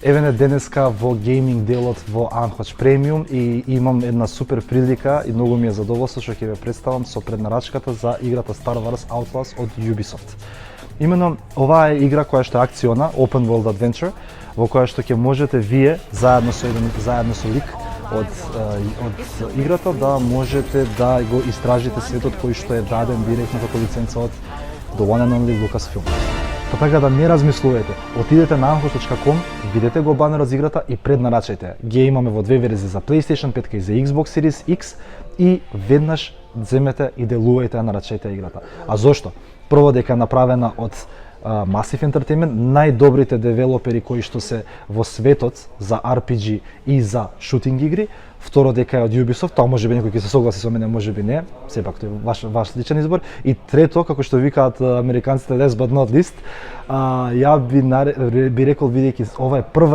Еве денеска во гейминг делот во Анхоч Премиум и имам една супер прилика и многу ми е задоволство што ќе ве представам со преднарачката за играта Star Wars Outlaws од Ubisoft. Именно оваа е игра која што е акциона, Open World Adventure, во која што ќе можете вие заедно со лик од играта да можете да го истражите светот кој што е даден директно како лиценца од The One and Only Lucasfilm. Па така да не размислувате, отидете на anchos.com, видете го банерот за играта и преднарачајте. Ги имаме во две верзии за PlayStation 5 и за Xbox Series X и веднаш земете и делувајте, нарачајте играта. А зошто? Прво дека е направена од Massive Entertainment, најдобрите девелопери кои што се во светот за RPG и за шутинг игри. Второ дека е од Ubisoft, тоа можеби некој ќе се согласи со мене, можеби не, сепак тој е ваш личен избор. И трето, како што викаат американците, last but not least, ја би рекол, бидејќи ова е прва